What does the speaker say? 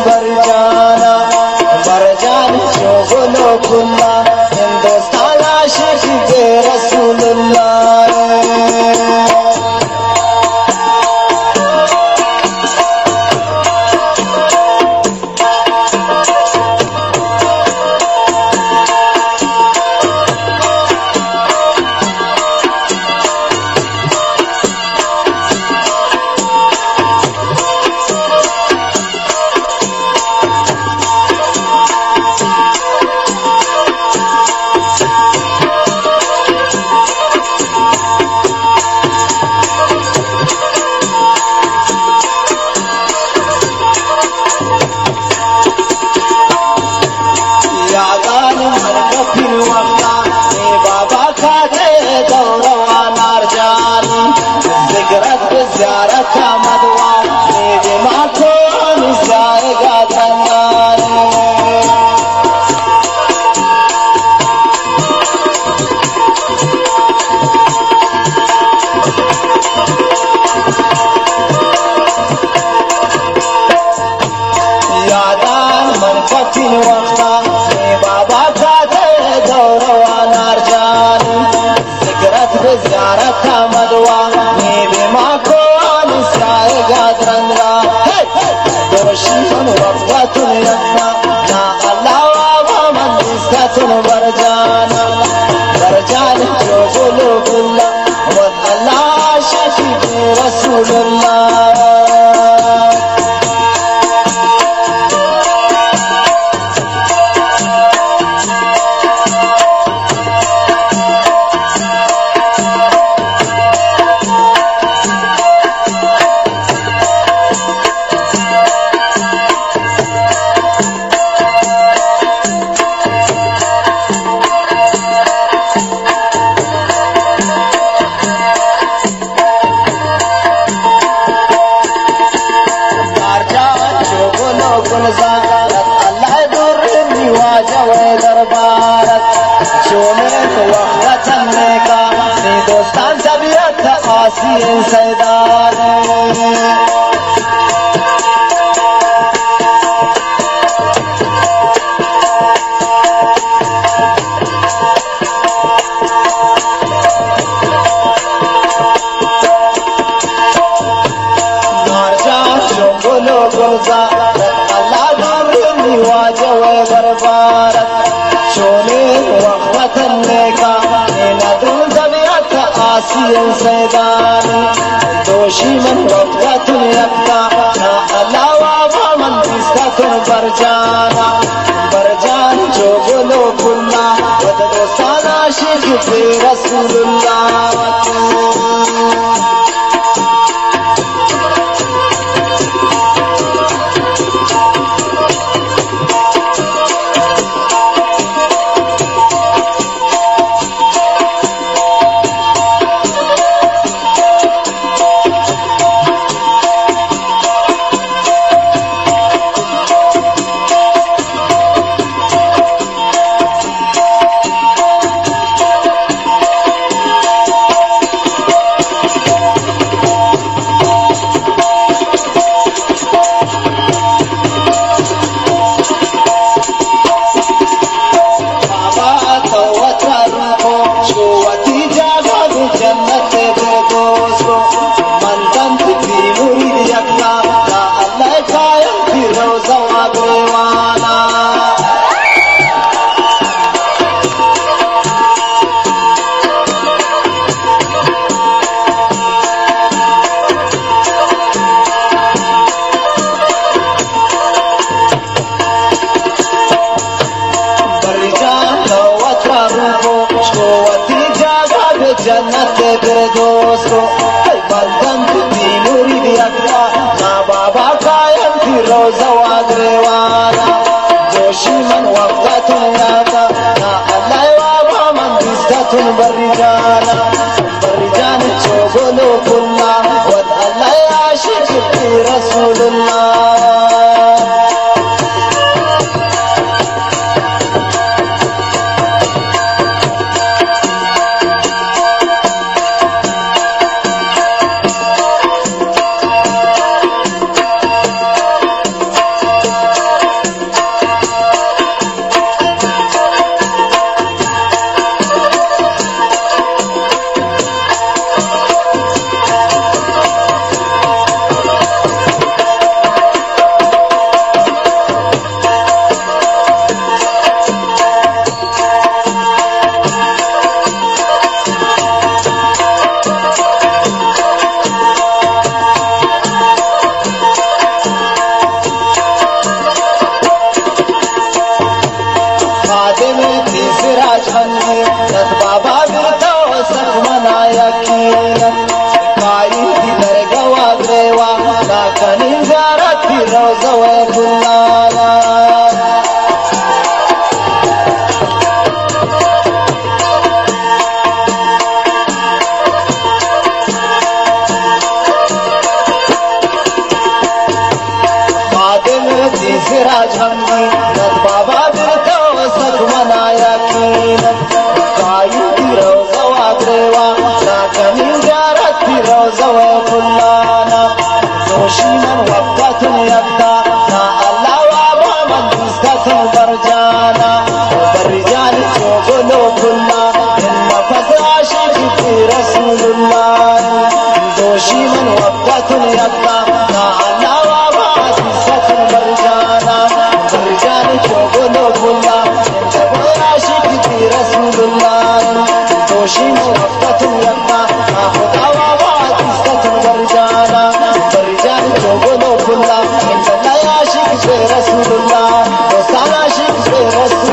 برجانا برجان شغل كنا هندوستان عاشق برسول الله زيارتي روزة وكلانا خادمتي سراج همي ند بابا درتا وسك منايا كينا قايدي روزة وادروا ناكني زيارتي روزة وكلانا دوشينا وقت يبدا نا الله وابا من دستة برجانا برجال شوقنا كلنا إن فزع شيخي رسول الله دوشينا وقت يبدا نا الله وابا دستة برجانا برجال شوقنا كلنا إن فزع شيخي رسول الله دوشينا وقت يبدا نا خدا وابا دستة برجانا برجال شوقنا كلنا إن لا يعشق رسول الله دوستانا عاشق رسول